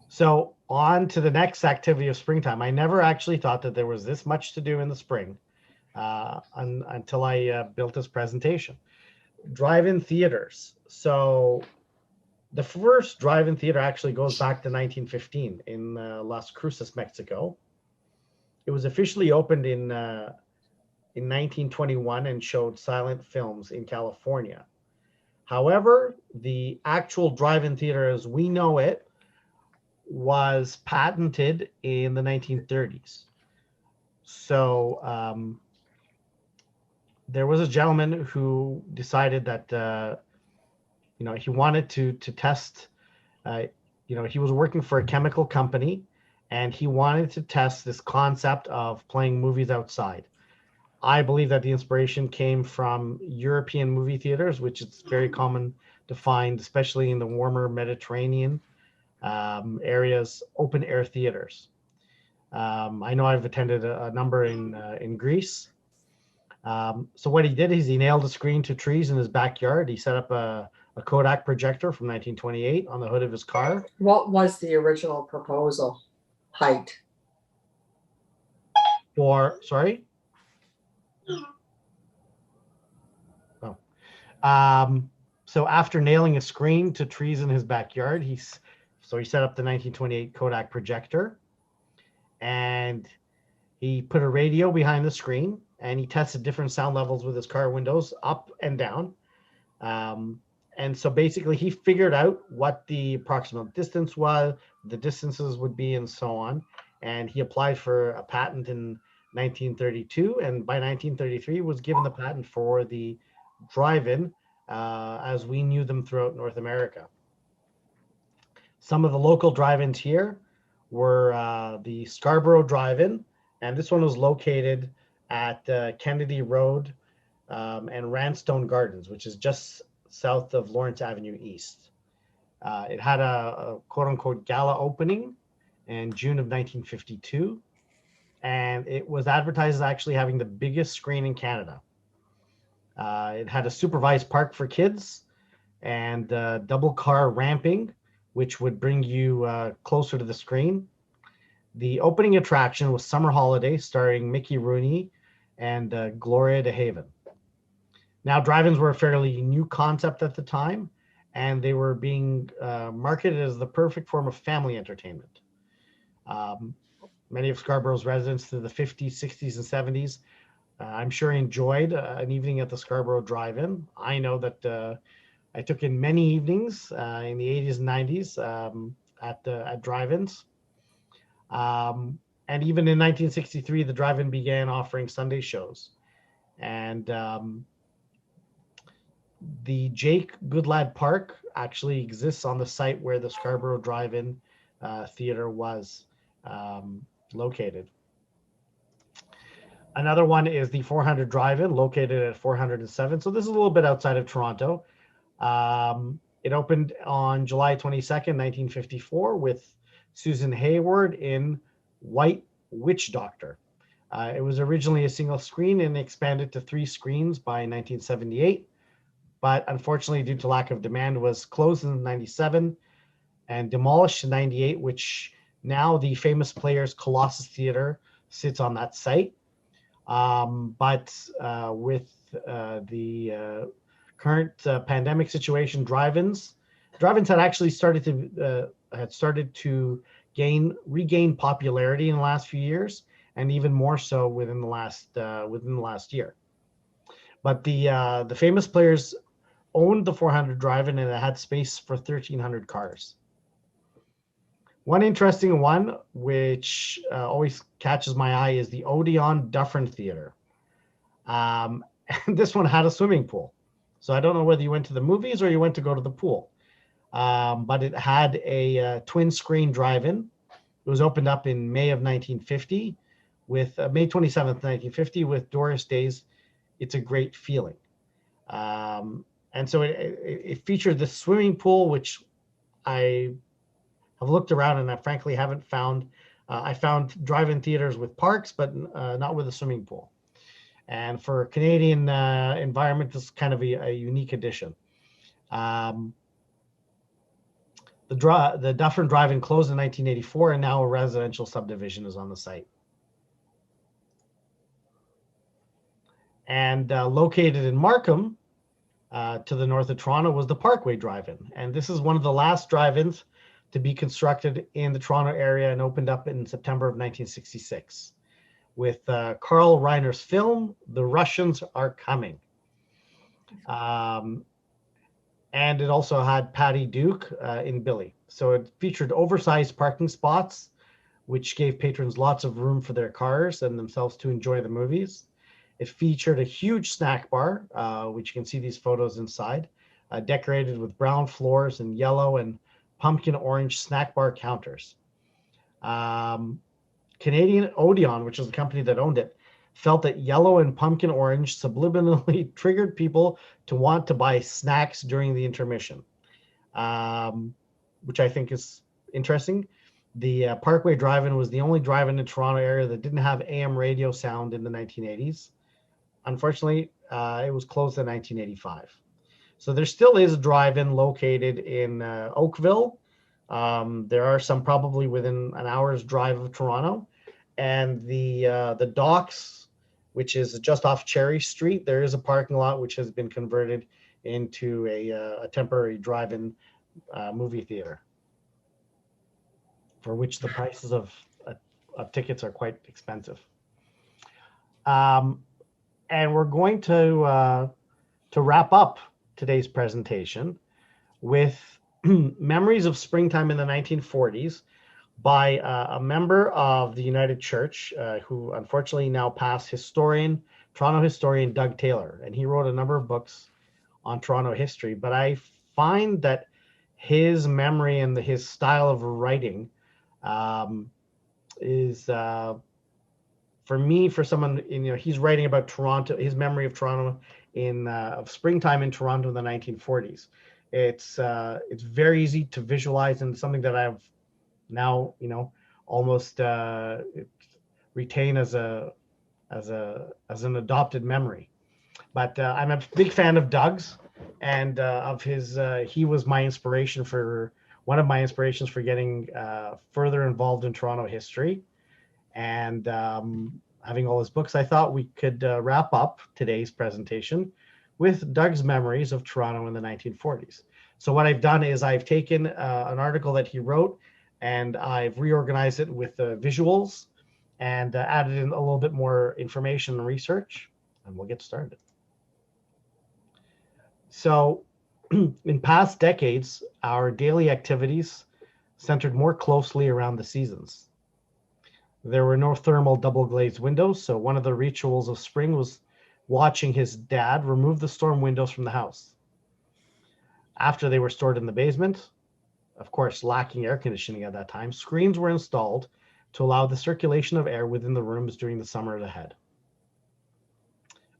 So on to the next activity of springtime. I never actually thought that there was this much to do in the spring until I built this presentation. Drive-in theaters. So the first drive-in theater actually goes back to 1915 in Las Cruces, Mexico. It was officially opened in 1921 and showed silent films in California. However, the actual drive-in theater as we know it was patented in the 1930s. So there was a gentleman who decided that he wanted to test. He was working for a chemical company, and he wanted to test this concept of playing movies outside. I believe that the inspiration came from European movie theaters, which is very common to find, especially in the warmer Mediterranean areas, open air theaters. I know I've attended a number in Greece. So what he did is he nailed a screen to trees in his backyard. He set up a Kodak projector from 1928 on the hood of his car. What was the original proposal height? Sorry? Oh. So after nailing a screen to trees in his backyard, he set up the 1928 Kodak projector, and he put a radio behind the screen, and he tested different sound levels with his car windows up and down. And so basically he figured out what the approximate distance was, the distances would be, and so on. And he applied for a patent in 1932. And by 1933 was given the patent for the drive-in as we knew them throughout North America. Some of the local drive-ins here were the Scarborough Drive-In. And this one was located at Kennedy Road and Randstone Gardens, which is just south of Lawrence Avenue East. It had a quote-unquote gala opening in June of 1952, and it was advertised as actually having the biggest screen in Canada. It had a supervised park for kids and double car ramping, which would bring you closer to the screen. The opening attraction was Summer Holiday, starring Mickey Rooney and Gloria DeHaven. Now, drive-ins were a fairly new concept at the time, and they were being marketed as the perfect form of family entertainment. Many of Scarborough's residents through the 50s, 60s, and 70s, I'm sure enjoyed an evening at the Scarborough Drive-In. I know that I took in many evenings in the 80s and 90s at drive-ins. And even in 1963, the drive-in began offering Sunday shows. And the Jake Goodlad Park actually exists on the site where the Scarborough Drive-In Theater was located. Another one is the 400 Drive-In, located at 407. So this is a little bit outside of Toronto. It opened on July 22nd, 1954, with Susan Hayward in White Witch Doctor. It was originally a single screen and expanded to 3 screens by 1978. But unfortunately, due to lack of demand, was closed in 97 and demolished in 98, which now the Famous Players Colossus Theater sits on that site. But with the current pandemic situation, drive-ins had actually started to regain popularity in the last few years, and even more so within the last year. But the Famous Players owned the 400 Drive-In, and it had space for 1,300 cars. One interesting one, which always catches my eye, is the Odeon Dufferin Theater. And this one had a swimming pool. So I don't know whether you went to the movies or you went to go to the pool. But it had a twin screen drive-in. It was opened up in May of 1950 with May 27th, 1950 with Doris Day's It's a Great Feeling. And so it featured the swimming pool, which I have looked around and I frankly haven't found. I found drive-in theaters with parks, but not with a swimming pool. And for a Canadian environment, this is kind of a unique addition. The Dufferin Drive-In closed in 1984, and now a residential subdivision is on the site. And located in Markham, to the north of Toronto, was the Parkway Drive-In. And this is one of the last drive-ins to be constructed in the Toronto area and opened up in September of 1966 with Carl Reiner's film, The Russians Are Coming. And it also had Patty Duke in Billy. So it featured oversized parking spots, which gave patrons lots of room for their cars and themselves to enjoy the movies. It featured a huge snack bar, which you can see these photos inside, decorated with brown floors and yellow and pumpkin orange snack bar counters. Canadian Odeon, which is the company that owned it, felt that yellow and pumpkin orange subliminally triggered people to want to buy snacks during the intermission, which I think is interesting. The Parkway Drive-In was the only drive-in in Toronto area that didn't have AM radio sound in the 1980s. Unfortunately, it was closed in 1985. So there still is a drive-in located in Oakville. There are some probably within an hour's drive of Toronto. And the Docks, which is just off Cherry Street, there is a parking lot which has been converted into a temporary drive-in movie theater, for which the prices of tickets are quite expensive. And we're going to wrap up today's presentation with Memories of Springtime in the 1940s by a member of the United Church who unfortunately now passed, Toronto historian Doug Taylor. And he wrote a number of books on Toronto history, but I find that his memory and his style of writing is, for me, for someone, he's writing about Toronto, his memory of Toronto of springtime in Toronto in the 1940s. It's very easy to visualize, and something that I've now almost retain as an adopted memory. But I'm a big fan of Doug's, and of his. He was one of my inspirations for getting further involved in Toronto history, and having all his books. I thought we could wrap up today's presentation with Doug's memories of Toronto in the 1940s. So what I've done is I've taken an article that he wrote, and I've reorganized it with visuals and added in a little bit more information and research, and we'll get started. So in past decades, our daily activities centered more closely around the seasons. There were no thermal double glazed windows, so one of the rituals of spring was watching his dad remove the storm windows from the house. After they were stored in the basement, of course lacking air conditioning at that time, screens were installed to allow the circulation of air within the rooms during the summers ahead.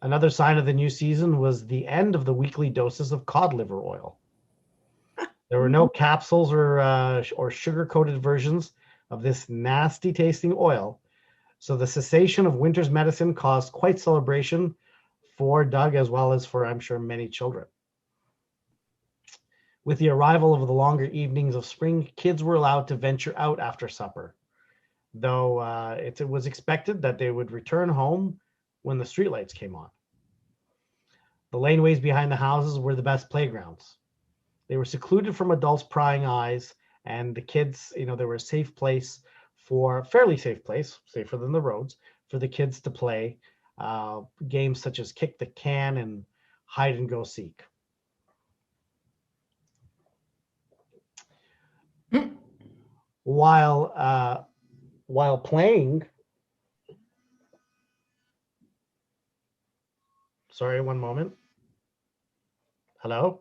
Another sign of the new season was the end of the weekly doses of cod liver oil. There were no capsules or sugar-coated versions of this nasty tasting oil. So the cessation of winter's medicine caused quite celebration for Doug, as well as for, I'm sure, many children. With the arrival of the longer evenings of spring, kids were allowed to venture out after supper, though it was expected that they would return home when the streetlights came on. The laneways behind the houses were the best playgrounds. They were secluded from adults' prying eyes, and the kids, they were a fairly safe place, safer than the roads, for the kids to play games such as kick the can and hide and go seek. While playing, sorry, one moment. Hello?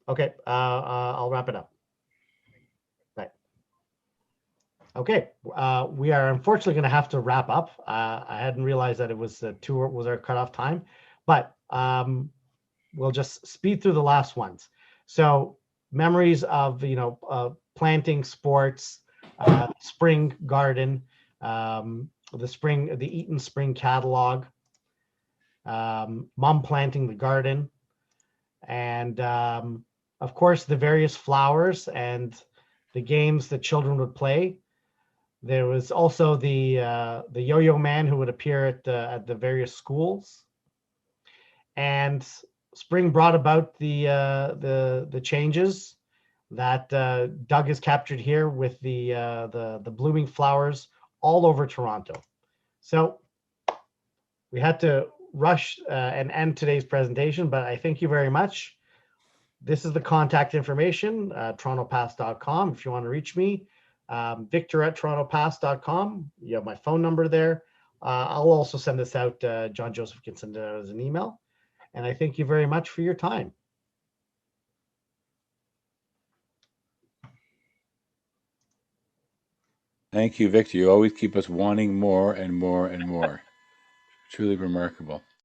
Okay, I'll wrap it up. Right. Okay, we are unfortunately going to have to wrap up. I hadn't realized that it was 2 was our cutoff time, but we'll just speed through the last ones. So memories of planting, sports, spring garden, the Eaton Spring catalog, mom planting the garden, and of course the various flowers and the games that children would play. There was also the yo-yo man who would appear at the various schools, and spring brought about the changes that Doug has captured here with the blooming flowers all over Toronto. So we had to rush and end today's presentation, but I thank you very much. This is the contact information, torontopass.com. If you want to reach me, victor@torontopass.com. You have my phone number there. I'll also send this out. John Joseph can send it out as an email. And I thank you very much for your time. Thank you, Victor. You always keep us wanting more and more and more. Truly remarkable.